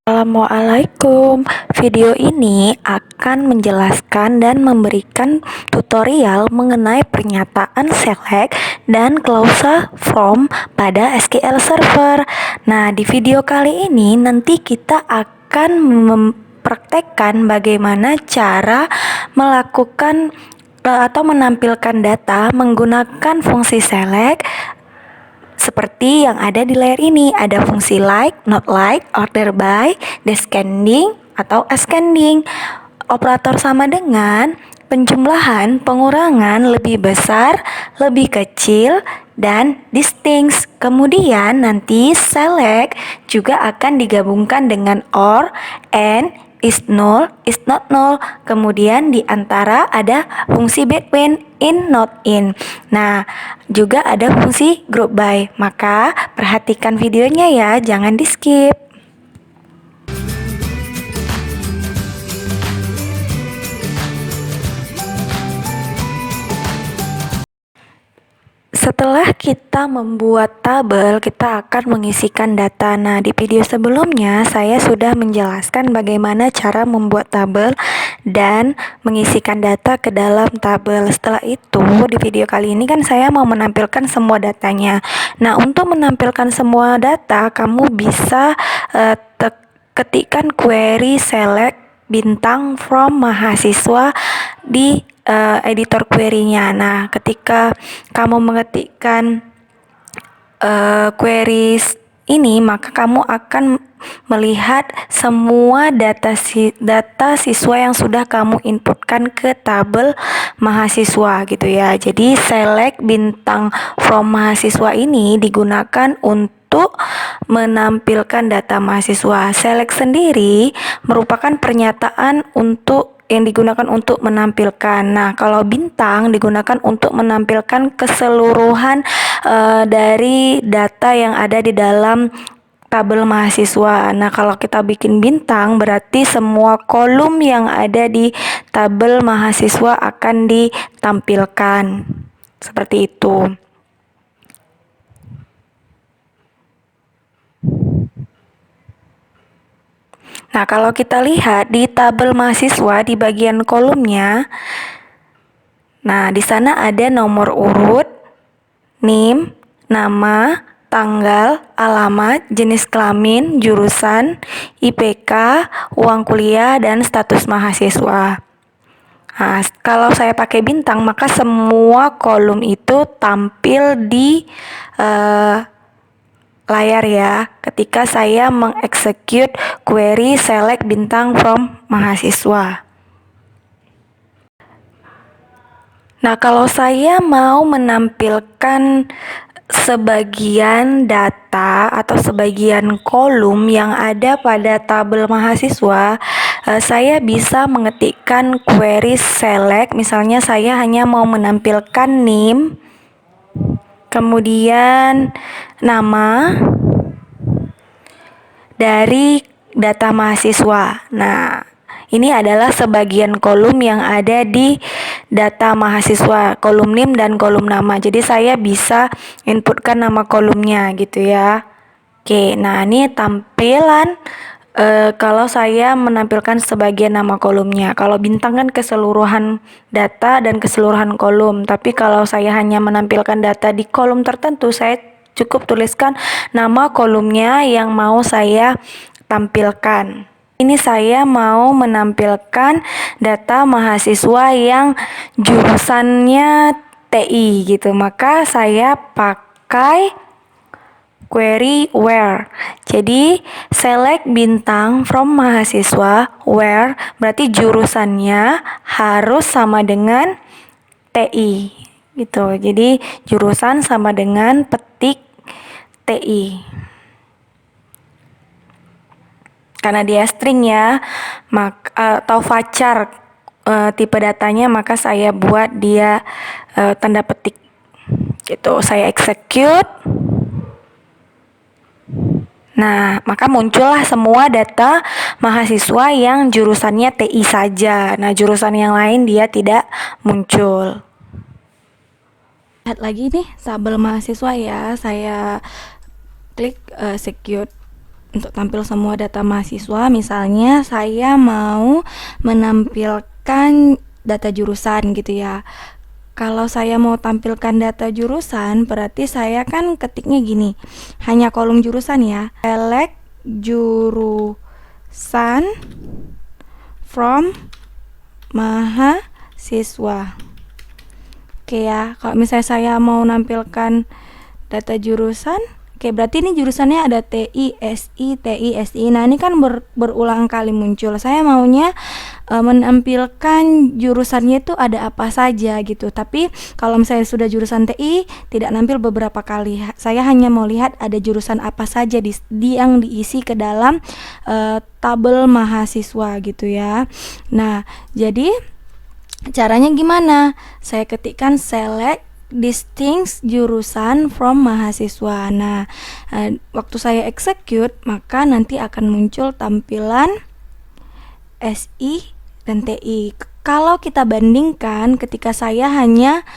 Assalamualaikum. Video ini akan menjelaskan dan memberikan tutorial mengenai pernyataan select dan clause from pada SQL Server. Nah, di video kali ini nanti kita akan mempraktekkan bagaimana cara melakukan atau menampilkan data menggunakan fungsi select seperti yang ada di layar ini. Ada fungsi like, not like, order by, descending atau ascending. Operator sama dengan, penjumlahan, pengurangan, lebih besar, lebih kecil, dan distinct. Kemudian nanti select juga akan digabungkan dengan or, and, is null, is not null. Kemudian di antara ada fungsi between, in, not in. Nah, juga ada fungsi group by. Maka perhatikan videonya ya, jangan di skip. Setelah kita membuat tabel, kita akan mengisikan data. Nah, di video sebelumnya saya sudah menjelaskan bagaimana cara membuat tabel dan mengisikan data ke dalam tabel. Setelah itu, di video kali ini kan saya mau menampilkan semua datanya. Nah, untuk menampilkan semua data, kamu bisa ketikkan query select bintang from mahasiswa di editor query-nya. Nah, ketika kamu mengetikkan queries ini, maka kamu akan melihat semua data siswa yang sudah kamu inputkan ke tabel mahasiswa gitu ya. Jadi select bintang from mahasiswa ini digunakan untuk menampilkan data mahasiswa. Select sendiri merupakan pernyataan yang digunakan untuk menampilkan. Nah, kalau bintang digunakan untuk menampilkan keseluruhan dari data yang ada di dalam tabel mahasiswa. Nah, kalau kita bikin bintang berarti semua kolom yang ada di tabel mahasiswa akan ditampilkan. Seperti itu. Nah, kalau kita lihat di tabel mahasiswa di bagian kolomnya, nah di sana ada nomor urut, NIM, nama, tanggal, alamat, jenis kelamin, jurusan, IPK, uang kuliah, dan status mahasiswa. Nah, kalau saya pakai bintang, maka semua kolom itu tampil di layar ya, ketika saya mengeksekut query select bintang from mahasiswa. Nah, kalau saya mau menampilkan sebagian data atau sebagian kolom yang ada pada tabel mahasiswa, saya bisa mengetikkan query select. Misalnya saya hanya mau menampilkan NIM, kemudian nama dari data mahasiswa. Nah, ini adalah sebagian kolom yang ada di data mahasiswa, kolom NIM dan kolom nama. Jadi saya bisa inputkan nama kolomnya gitu ya. Oke, nah ini tampilan kalau saya menampilkan sebagian nama kolomnya. Kalau bintang kan keseluruhan data dan keseluruhan kolom. Tapi kalau saya hanya menampilkan data di kolom tertentu, saya cukup tuliskan nama kolomnya yang mau saya tampilkan. Ini saya mau menampilkan data mahasiswa yang jurusannya TI gitu. Maka saya pakai query where. Jadi select bintang from mahasiswa where berarti jurusannya harus sama dengan TI gitu. Jadi jurusan sama dengan petik TI. Karena dia string ya, atau varchar tipe datanya, maka saya buat dia tanda petik gitu. Saya execute. Nah, maka muncullah semua data mahasiswa yang jurusannya TI saja. Nah, jurusan yang lain dia tidak muncul. Lihat lagi nih tabel mahasiswa ya, saya klik execute. untuk tampil semua data mahasiswa. Misalnya saya mau menampilkan data jurusan gitu ya. Kalau saya mau tampilkan data jurusan, berarti saya kan ketiknya gini, hanya kolom jurusan ya. Select jurusan from mahasiswa. Oke ya, kalau misalnya saya mau menampilkan data jurusan, oke, berarti ini jurusannya ada TI, SI, TI, SI. Nah, ini kan berulang kali muncul. Saya maunya menampilkan jurusannya itu ada apa saja gitu. Tapi kalau misalnya sudah jurusan TI, tidak nampil beberapa kali. Saya hanya mau lihat ada jurusan apa saja yang diisi ke dalam tabel mahasiswa gitu ya. Nah, jadi caranya gimana? Saya ketikkan select distinct jurusan from mahasiswa. Nah, waktu saya execute, maka nanti akan muncul tampilan SI dan TI. Kalau kita bandingkan ketika saya hanya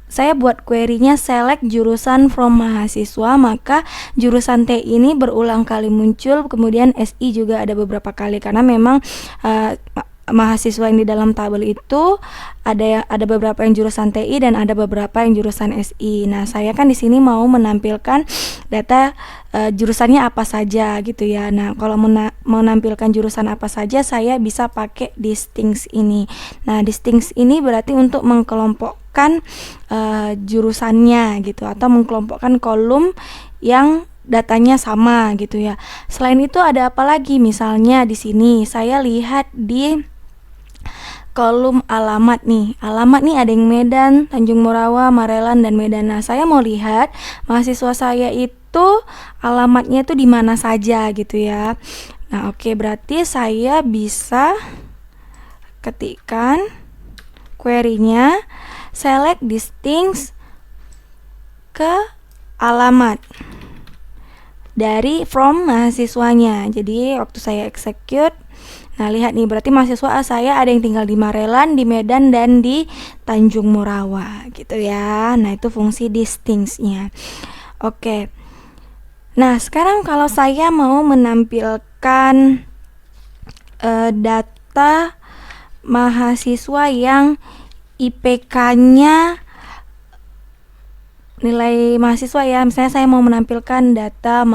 saya buat query-nya select jurusan from mahasiswa, maka jurusan TI ini berulang kali muncul, kemudian SI juga ada beberapa kali karena memang mahasiswa yang di dalam tabel itu ada beberapa yang jurusan TI dan ada beberapa yang jurusan SI. Nah, saya kan di sini mau menampilkan data jurusannya apa saja gitu ya. Nah, kalau menampilkan jurusan apa saja, saya bisa pakai distinct ini. Nah, distinct ini berarti untuk mengkelompokkan jurusannya gitu, atau mengkelompokkan kolom yang datanya sama gitu ya. Selain itu ada apa lagi? Misalnya di sini saya lihat di kolom alamat nih. Alamat nih ada yang Medan, Tanjung Morawa, Marelan, dan Medan. Nah, saya mau lihat mahasiswa saya itu alamatnya itu di mana saja gitu ya. Nah, oke, berarti saya bisa ketikkan query-nya select distinct ke alamat dari from mahasiswanya. Jadi waktu saya execute, nah lihat nih, berarti mahasiswa saya ada yang tinggal di Marelan, di Medan, dan di Tanjung Morawa gitu ya. Nah, itu fungsi distinct-nya. Oke. Nah, sekarang kalau saya mau menampilkan data mahasiswa yang IPK-nya, nilai mahasiswa ya, misalnya saya mau menampilkan data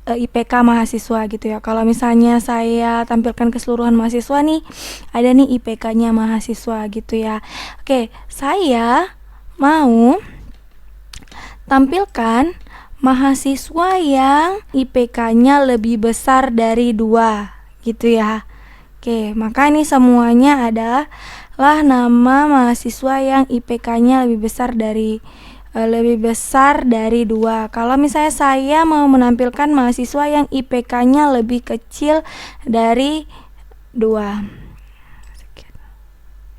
IPK mahasiswa gitu ya. Kalau misalnya saya tampilkan keseluruhan mahasiswa nih, ada nih IPK-nya mahasiswa gitu ya. Oke, saya mau tampilkan mahasiswa yang IPK-nya lebih besar dari 2 gitu ya. Oke, maka ini semuanya adalah nama mahasiswa yang IPK-nya lebih besar dari 2. Kalau misalnya saya mau menampilkan mahasiswa yang IPK-nya lebih kecil dari 2.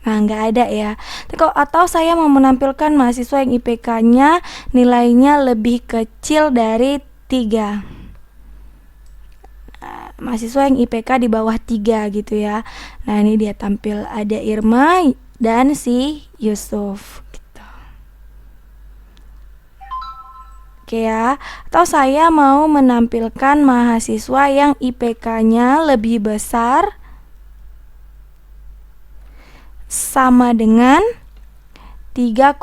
Nah, nggak ada ya. Atau saya mau menampilkan mahasiswa yang IPK-nya nilainya lebih kecil dari 3. Mahasiswa yang IPK di bawah 3 gitu ya. Nah, ini dia tampil, ada Irma dan si Yusuf. Oke ya, atau saya mau menampilkan mahasiswa yang IPK-nya lebih besar sama dengan 3,5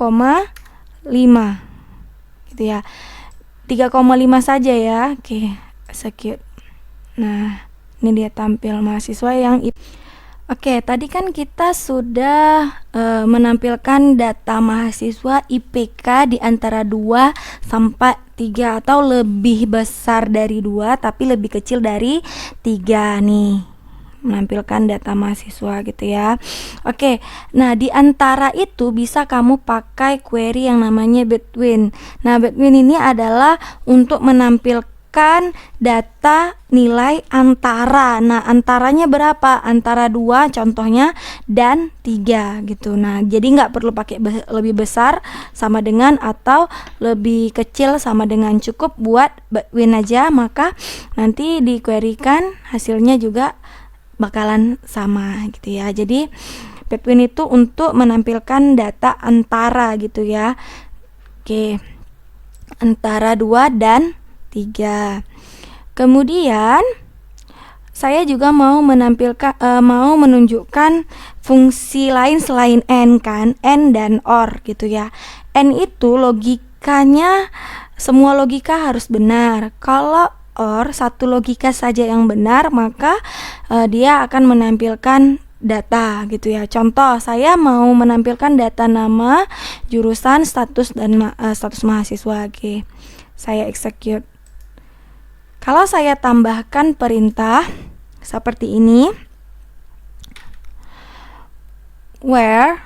gitu ya. 3,5 saja ya. Oke, execute. Nah, ini dia tampil mahasiswa yang Oke, tadi kan kita sudah menampilkan data mahasiswa IPK di antara 2 sampai 3 atau lebih besar dari 2 tapi lebih kecil dari 3 nih. Menampilkan data mahasiswa gitu ya. Oke, nah di antara itu bisa kamu pakai query yang namanya between. Nah, between ini adalah untuk menampilkan data nilai antara. Nah, antaranya berapa? Antara 2 contohnya dan 3 gitu. Nah, jadi nggak perlu pakai lebih besar sama dengan atau lebih kecil sama dengan, cukup buat between aja, maka nanti dikuerikan hasilnya juga bakalan sama gitu ya. Jadi between itu untuk menampilkan data antara gitu ya. Oke, antara 2 dan 3. Kemudian saya juga mau menunjukkan fungsi lain selain n kan, n dan or gitu ya. N itu logikanya semua logika harus benar. Kalau or satu logika saja yang benar, maka dia akan menampilkan data gitu ya. Contoh, saya mau menampilkan data nama, jurusan, status dan status mahasiswa. Oke. Saya execute. Kalau saya tambahkan perintah seperti ini, where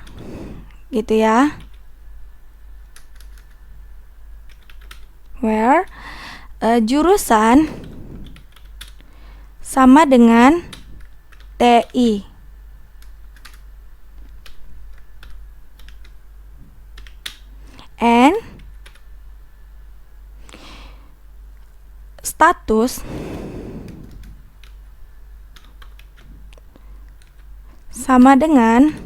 gitu ya, where jurusan sama dengan TI, and status sama dengan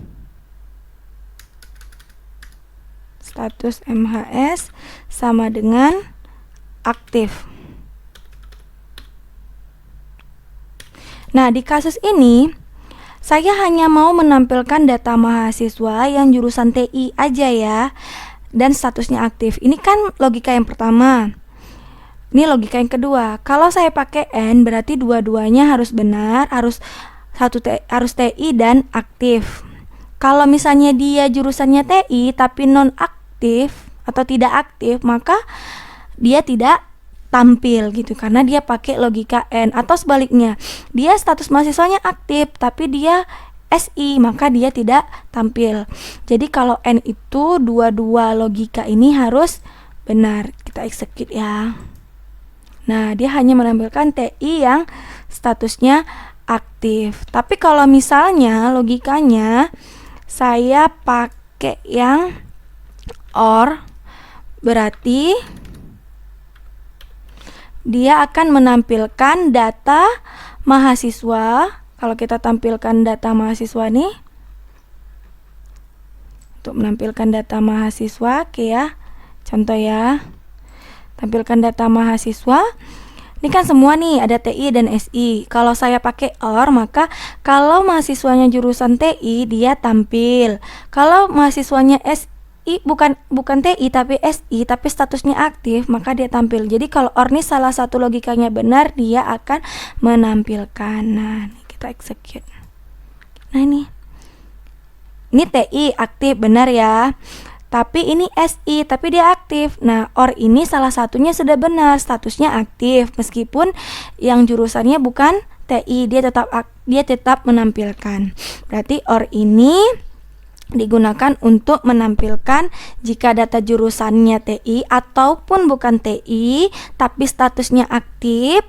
status MHS sama dengan aktif. Nah, di kasus ini saya hanya mau menampilkan data mahasiswa yang jurusan TI aja ya, dan statusnya aktif. Ini kan logika yang pertama. Ini logika yang kedua. Kalau saya pakai N, berarti dua-duanya harus benar, harus TI dan aktif. Kalau misalnya dia jurusannya TI tapi non aktif atau tidak aktif, maka dia tidak tampil gitu, karena dia pakai logika N. Atau sebaliknya, dia status mahasiswanya aktif tapi dia SI, maka dia tidak tampil. Jadi kalau N itu dua-dua logika ini harus benar. Kita execute ya. Nah, dia hanya menampilkan TI yang statusnya aktif. Tapi kalau misalnya logikanya saya pakai yang OR, berarti dia akan menampilkan data mahasiswa. Kalau kita tampilkan data mahasiswa nih, untuk menampilkan data mahasiswa, oke ya, contoh ya, tampilkan data mahasiswa. Ini kan semua nih ada TI dan SI. Kalau saya pakai OR, maka kalau mahasiswanya jurusan TI dia tampil. Kalau mahasiswanya SI bukan TI tapi SI tapi statusnya aktif, maka dia tampil. Jadi kalau OR ini salah satu logikanya benar, dia akan menampilkan. Nah, ini kita execute. Nah, ini TI aktif benar ya. Tapi ini SI, tapi dia aktif. Nah, OR ini salah satunya sudah benar, statusnya aktif. Meskipun yang jurusannya bukan TI, dia tetap menampilkan. Berarti OR ini digunakan untuk menampilkan jika data jurusannya TI ataupun bukan TI, tapi statusnya aktif,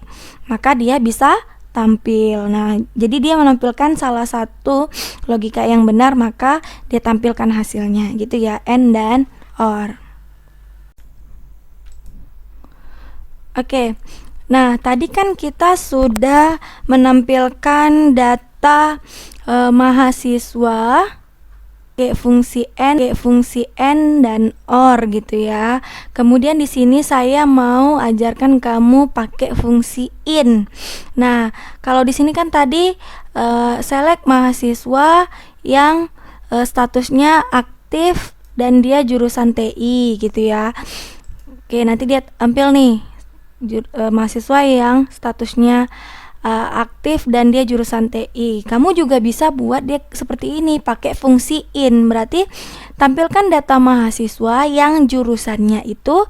maka dia bisa tampil. Nah, jadi dia menampilkan salah satu logika yang benar, maka dia tampilkan hasilnya gitu ya, N dan OR. Oke. Nah, tadi kan kita sudah menampilkan data mahasiswa fungsi N dan OR gitu ya. Kemudian di sini saya mau ajarkan kamu pakai fungsi IN. Nah, kalau di sini kan tadi select mahasiswa yang statusnya aktif dan dia jurusan TI gitu ya. Oke, nanti dia tampil nih mahasiswa yang statusnya aktif dan dia jurusan TI. Kamu juga bisa buat dia seperti ini, pakai fungsi IN. Berarti tampilkan data mahasiswa yang jurusannya itu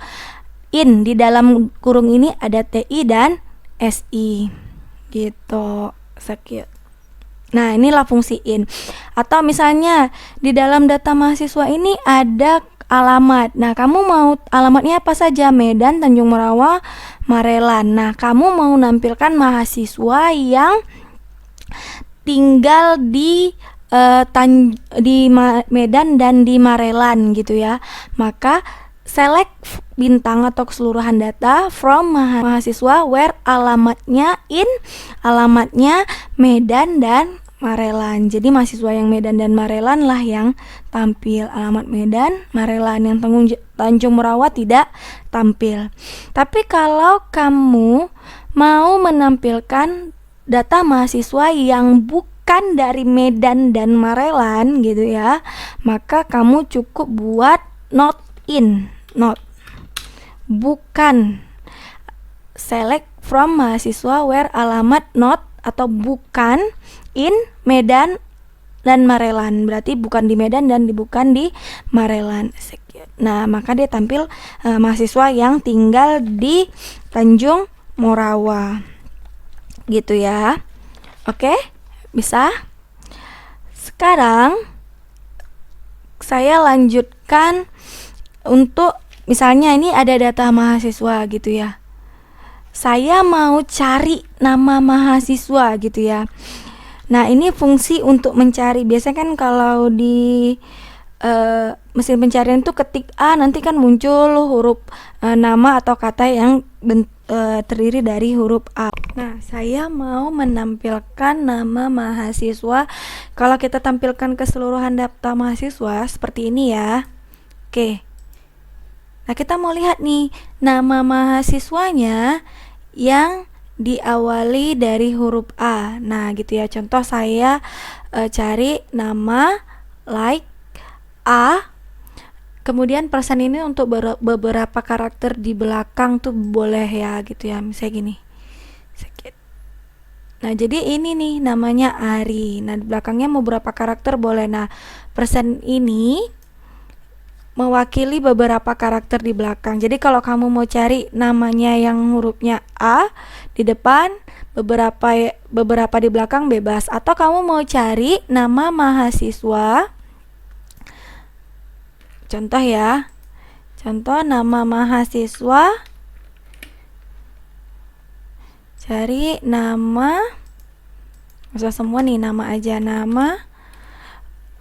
IN. Di dalam kurung ini ada TI dan SI gitu. Sekian. Nah, inilah fungsi IN. Atau misalnya di dalam data mahasiswa ini ada alamat. Nah, kamu mau alamatnya apa saja? Medan, Tanjung Morawa, Marelan. Nah, kamu mau menampilkan mahasiswa yang tinggal di Medan dan di Marelan gitu ya. Maka select bintang atau keseluruhan data from mahasiswa where alamatnya IN, alamatnya Medan dan Marelan. Jadi mahasiswa yang Medan dan Marelan lah yang tampil. Alamat Medan, Marelan. Yang Tanjung Morawa tidak tampil. Tapi kalau kamu mau menampilkan data mahasiswa yang bukan dari Medan dan Marelan gitu ya, maka kamu cukup buat not in, not, bukan, select from mahasiswa where alamat not atau bukan in Medan dan Marelan, berarti bukan di Medan dan bukan di Marelan. Nah, maka dia tampil mahasiswa yang tinggal di Tanjung Morawa gitu ya. Oke, bisa. Sekarang saya lanjutkan untuk misalnya ini ada data mahasiswa gitu ya. Saya mau cari nama mahasiswa gitu ya. Nah, ini fungsi untuk mencari. Biasanya kan kalau di mesin pencarian itu ketik A, nanti kan muncul huruf nama atau kata yang terdiri dari huruf A. Nah, saya mau menampilkan nama mahasiswa. Kalau kita tampilkan keseluruhan data mahasiswa seperti ini ya. Oke. Nah, kita mau lihat nih nama mahasiswanya yang diawali dari huruf A. Nah, gitu ya. Contoh saya cari nama like A. Kemudian persen ini untuk beberapa karakter di belakang tuh boleh ya gitu ya. Misalnya gini. Nah, jadi ini nih namanya Ari. Nah, di belakangnya mau berapa karakter boleh. Nah, persen ini mewakili beberapa karakter di belakang. Jadi kalau kamu mau cari namanya yang hurufnya A di depan, beberapa di belakang bebas. Atau kamu mau cari nama mahasiswa. Contoh ya. Contoh nama mahasiswa. Cari nama, usah semua nih, nama aja, nama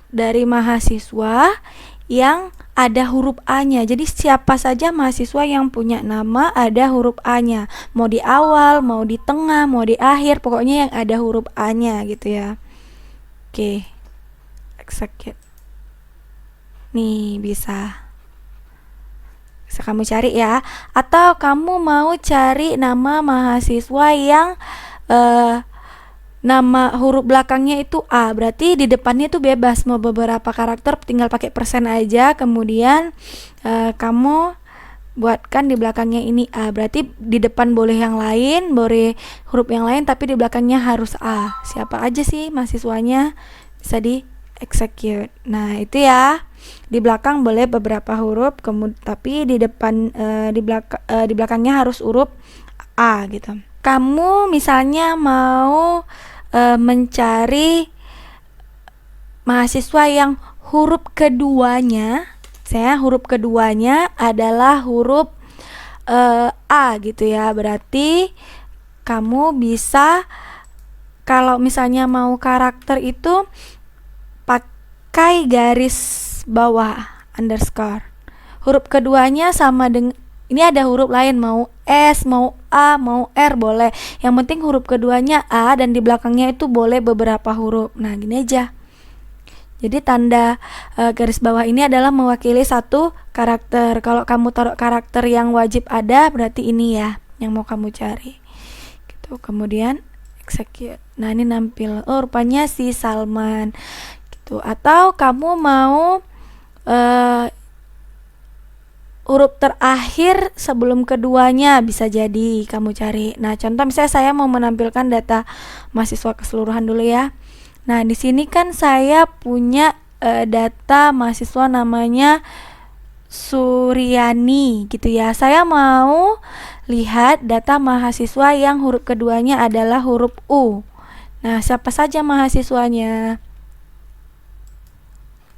dari mahasiswa yang ada huruf A-nya. Jadi siapa saja mahasiswa yang punya nama ada huruf A-nya. Mau di awal, mau di tengah, mau di akhir, pokoknya yang ada huruf A-nya gitu ya. Oke. Execute. Nih, bisa kamu cari ya. Atau kamu mau cari nama mahasiswa yang nama huruf belakangnya itu A, berarti di depannya itu bebas, mau beberapa karakter tinggal pakai persen aja. Kemudian kamu buatkan di belakangnya ini A, berarti di depan boleh yang lain, boleh huruf yang lain, tapi di belakangnya harus A. Siapa aja sih mahasiswanya, bisa di execute. Nah, itu ya. Di belakang boleh beberapa huruf, tapi di depan di belakangnya harus huruf A gitu. Kamu misalnya mau mencari mahasiswa yang huruf keduanya, huruf keduanya adalah huruf A gitu ya. Berarti kamu bisa, kalau misalnya mau karakter itu pakai garis bawah underscore. Huruf keduanya sama dengan, ini ada huruf lain, mau S, mau A, mau R boleh. Yang penting huruf keduanya A dan di belakangnya itu boleh beberapa huruf. Nah, gini aja. Jadi tanda garis bawah ini adalah mewakili satu karakter. Kalau kamu taruh karakter yang wajib ada, berarti ini ya yang mau kamu cari. Gitu. Kemudian execute. Nah, ini nampil. Oh, rupanya si Salman. Gitu. Atau kamu mau huruf terakhir sebelum keduanya, bisa jadi kamu cari. Nah, contoh misalnya saya mau menampilkan data mahasiswa keseluruhan dulu ya. Nah, di sini kan saya punya data mahasiswa namanya Suryani gitu ya. Saya mau lihat data mahasiswa yang huruf keduanya adalah huruf U. Nah, siapa saja mahasiswanya?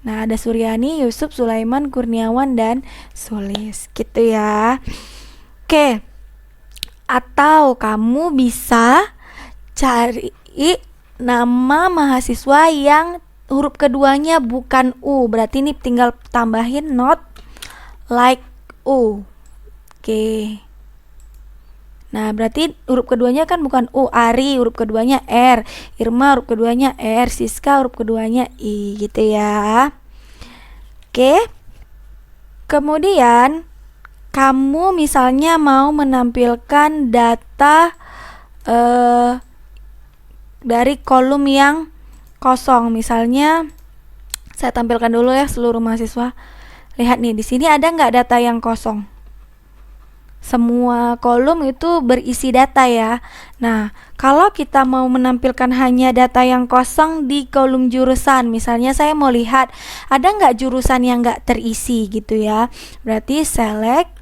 Nah, ada Suryani, Yusuf, Sulaiman, Kurniawan, dan Sulis gitu ya. Oke. Atau kamu bisa cari nama mahasiswa yang huruf keduanya bukan U. Berarti ini tinggal tambahin not like U. Oke. Nah, berarti huruf keduanya kan bukan U. Ari huruf keduanya R, Irma huruf keduanya R, Siska huruf keduanya I gitu ya. Oke. Kemudian kamu misalnya mau menampilkan data dari kolom yang kosong. Misalnya saya tampilkan dulu ya seluruh mahasiswa. Lihat nih, di sini ada nggak data yang kosong? Semua kolom itu berisi data ya. Nah, kalau kita mau menampilkan hanya data yang kosong di kolom jurusan, misalnya saya mau lihat ada nggak jurusan yang nggak terisi gitu ya. Berarti select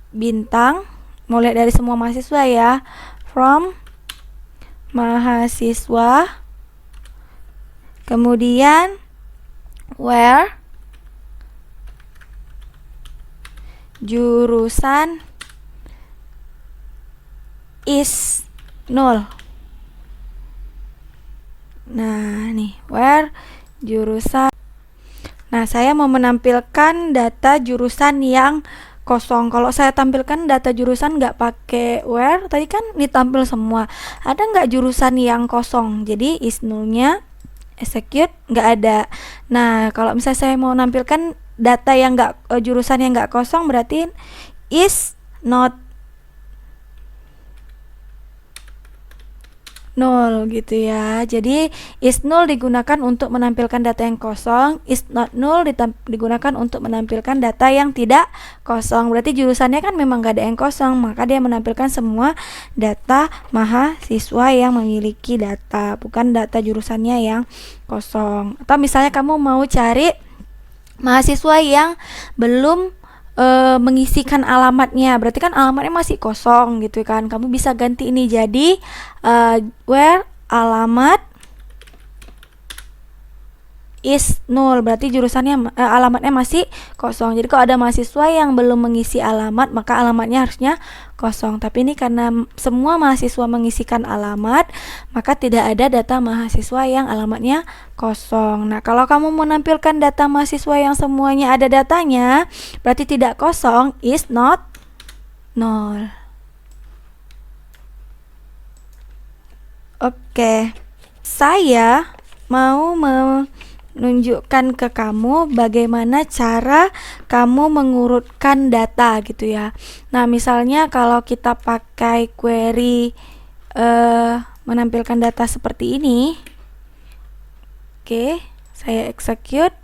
bintang, mau lihat dari semua mahasiswa ya, from mahasiswa, kemudian where jurusan is null. Nah, nih where jurusan. Nah, saya mau menampilkan data jurusan yang kosong. Kalau saya tampilkan data jurusan nggak pakai where, tadi kan ditampil semua. Ada nggak jurusan yang kosong? Jadi is nullnya execute nggak ada. Nah, kalau misalnya saya mau nampilkan data yang jurusan yang nggak kosong, berarti is not null gitu ya. Jadi is null digunakan untuk menampilkan data yang kosong, is not null digunakan untuk menampilkan data yang tidak kosong. Berarti jurusannya kan memang nggak ada yang kosong, maka dia menampilkan semua data mahasiswa yang memiliki data, bukan data jurusannya yang kosong. Atau misalnya kamu mau cari mahasiswa yang belum mengisikan alamatnya, berarti kan alamatnya masih kosong gitu kan. Kamu bisa ganti ini jadi where alamat is null, berarti jurusannya alamatnya masih kosong. Jadi kalau ada mahasiswa yang belum mengisi alamat, maka alamatnya harusnya kosong. Tapi ini karena semua mahasiswa mengisikan alamat, maka tidak ada data mahasiswa yang alamatnya kosong. Nah, kalau kamu menampilkan data mahasiswa yang semuanya ada datanya, berarti tidak kosong, is not null. Oke, saya mau menunjukkan ke kamu bagaimana cara kamu mengurutkan data gitu ya. Nah, misalnya kalau kita pakai query menampilkan data seperti ini. Oke, saya execute.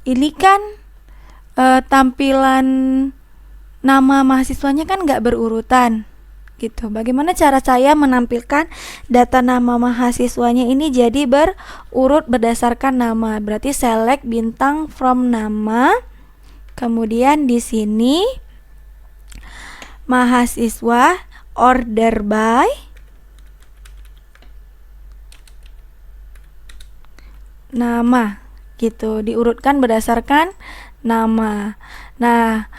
Ini kan tampilan nama mahasiswanya kan nggak berurutan gitu. Bagaimana cara saya menampilkan data nama mahasiswanya ini jadi berurut berdasarkan nama? Berarti select bintang from nama, kemudian di sini mahasiswa order by nama gitu, diurutkan berdasarkan nama. Nah,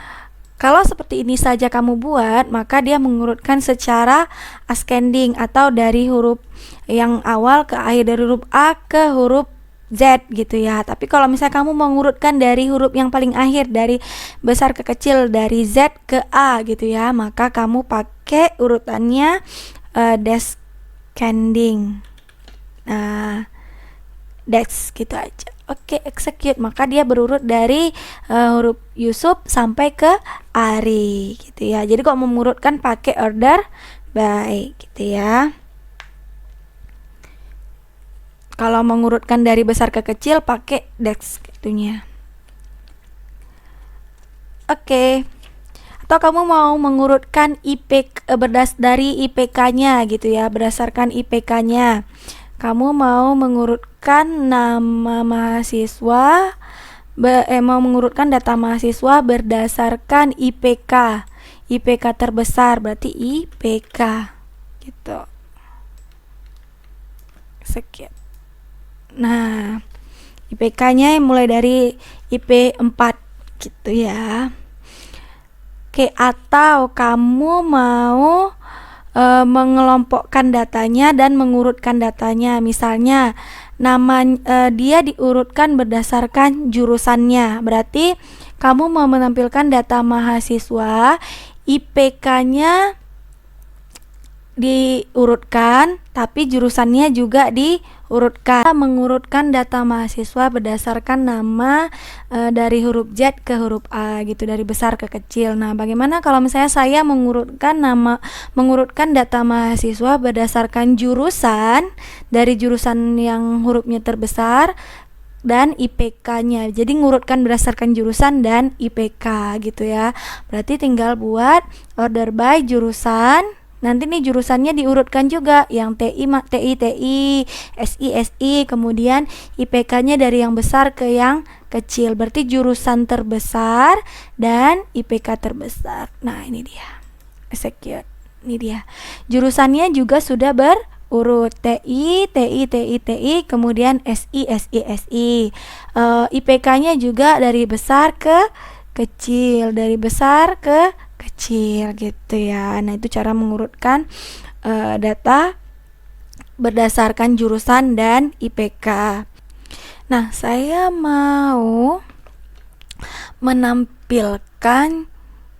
kalau seperti ini saja kamu buat, maka dia mengurutkan secara ascending atau dari huruf yang awal ke akhir, dari huruf A ke huruf Z gitu ya. Tapi kalau misalnya kamu mengurutkan dari huruf yang paling akhir, dari besar ke kecil, dari Z ke A gitu ya, maka kamu pakai urutannya descending. Nah, that's gitu aja. Oke, execute, maka dia berurut dari huruf Yusuf sampai ke Ari gitu ya. Jadi kok mengurutkan pakai order by gitu ya. Kalau mengurutkan dari besar ke kecil pakai dex gitunya. Oke. Atau kamu mau mengurutkan dari IPK-nya gitu ya, berdasarkan IPK-nya. Kamu mau mengurutkan nama mahasiswa, mau mengurutkan data mahasiswa berdasarkan IPK. IPK terbesar berarti IPK gitu. Sekian. Nah, IPK-nya mulai dari IP 4 gitu ya. Oke, atau kamu mau mengelompokkan datanya dan mengurutkan datanya. Misalnya nama dia diurutkan berdasarkan jurusannya. Berarti kamu mau menampilkan data mahasiswa, IPK-nya diurutkan, tapi jurusannya juga diurutkan. Mengurutkan data mahasiswa berdasarkan nama dari huruf Z ke huruf A gitu, dari besar ke kecil. Nah, bagaimana kalau misalnya saya mengurutkan data mahasiswa berdasarkan jurusan, dari jurusan yang hurufnya terbesar dan IPK-nya. Jadi ngurutkan berdasarkan jurusan dan IPK gitu ya. Berarti tinggal buat order by jurusan. Nanti nih jurusannya diurutkan juga, yang TI, SI, kemudian IPK-nya dari yang besar ke yang kecil. Berarti jurusan terbesar dan IPK terbesar. Nah, ini dia. Execute. Ini dia. Jurusannya juga sudah berurut, TI, kemudian SI. IPK-nya juga dari besar ke kecil, gitu ya. Nah, itu cara mengurutkan data berdasarkan jurusan dan IPK. Nah, saya mau menampilkan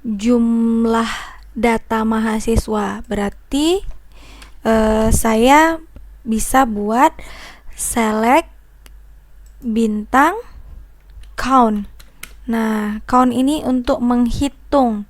jumlah data mahasiswa. Berarti saya bisa buat select bintang count. Nah, count ini untuk menghitung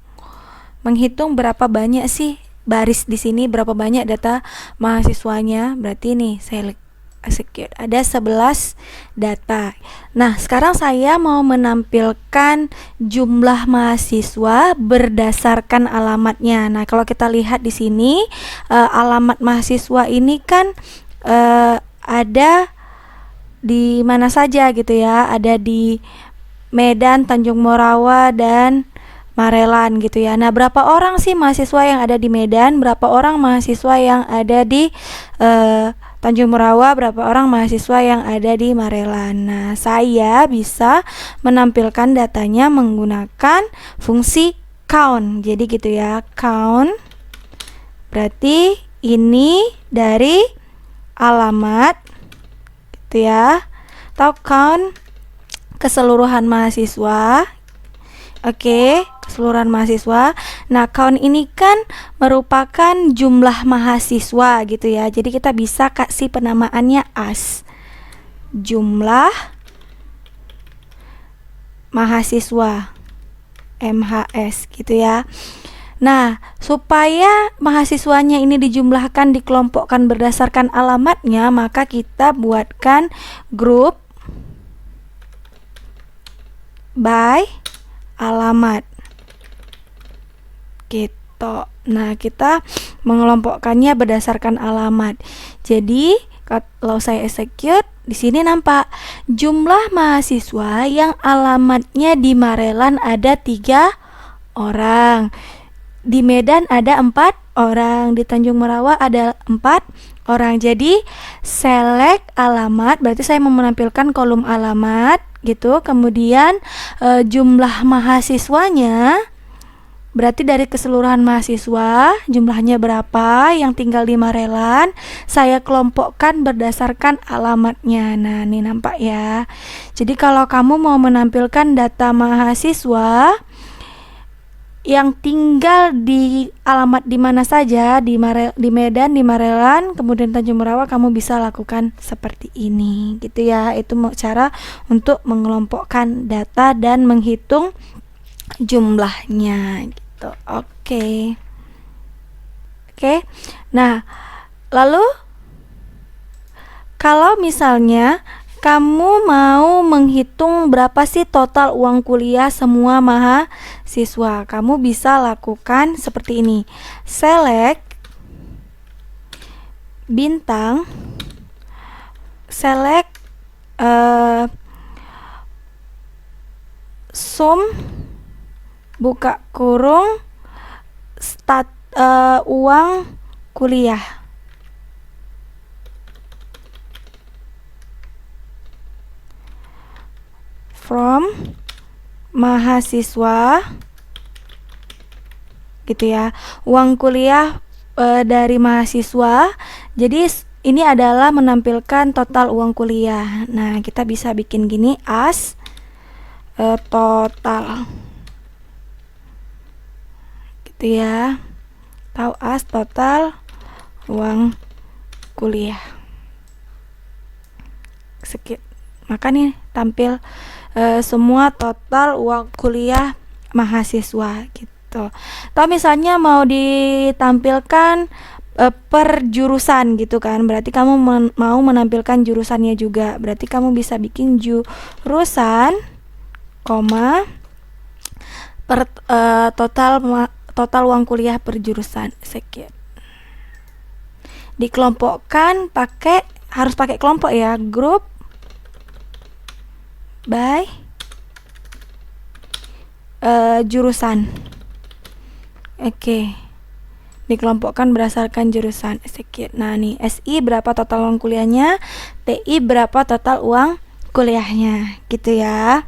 berapa banyak sih baris di sini, berapa banyak data mahasiswanya. Berarti nih saya execute, ada 11 data. Nah, sekarang saya mau menampilkan jumlah mahasiswa berdasarkan alamatnya. Nah, kalau kita lihat di sini alamat mahasiswa ini kan ada di mana saja gitu ya, ada di Medan, Tanjung Morawa, dan Marelan gitu ya. Nah, berapa orang sih mahasiswa yang ada di Medan, berapa orang mahasiswa yang ada di Tanjung Morawa, berapa orang mahasiswa yang ada di Marelan. Nah, saya bisa menampilkan datanya menggunakan fungsi count. Jadi gitu ya, count berarti ini dari alamat gitu ya, atau count keseluruhan mahasiswa. Oke, keseluruhan mahasiswa. Nah, count ini kan merupakan jumlah mahasiswa gitu ya. Jadi kita bisa kasih penamaannya as jumlah mahasiswa, MHS gitu ya. Nah, supaya mahasiswanya ini dijumlahkan, dikelompokkan berdasarkan alamatnya, maka kita buatkan grup by alamat gitu. Nah, kita mengelompokkannya berdasarkan alamat. Jadi kalau saya execute, di sini nampak jumlah mahasiswa yang alamatnya di Marelan ada 3 orang, di Medan ada 4 orang, di Tanjung Morawa ada 4 orang. Jadi select alamat, berarti saya mau menampilkan kolom alamat gitu. Kemudian jumlah mahasiswanya, berarti dari keseluruhan mahasiswa jumlahnya berapa yang tinggal di Marelan, saya kelompokkan berdasarkan alamatnya. Nah, ini nampak ya. Jadi kalau kamu mau menampilkan data mahasiswa yang tinggal di alamat di mana saja, di Medan, di Marelan, kemudian Tanjung Morawa, kamu bisa lakukan seperti ini gitu ya. Itu cara untuk mengelompokkan data dan menghitung jumlahnya gitu. Oke. Nah, lalu kalau misalnya kamu mau menghitung berapa sih total uang kuliah semua mahasiswa, kamu bisa lakukan seperti ini. Select bintang, select sum buka kurung uang kuliah. From mahasiswa gitu ya, uang kuliah dari mahasiswa. Jadi ini adalah menampilkan total uang kuliah. Nah, kita bisa bikin gini, as total gitu ya, atau as total uang kuliah. Maka nih tampil semua total uang kuliah mahasiswa gitu. Atau misalnya mau ditampilkan per jurusan gitu kan, berarti kamu mau menampilkan jurusannya juga, berarti kamu bisa bikin jurusan koma per total uang kuliah per jurusan sekian. Dikelompokkan harus pakai kelompok ya, grup by jurusan. Oke. Dikelompokkan berdasarkan jurusan sekian. Nah nih, SI berapa total uang kuliahnya, TI berapa total uang kuliahnya gitu ya.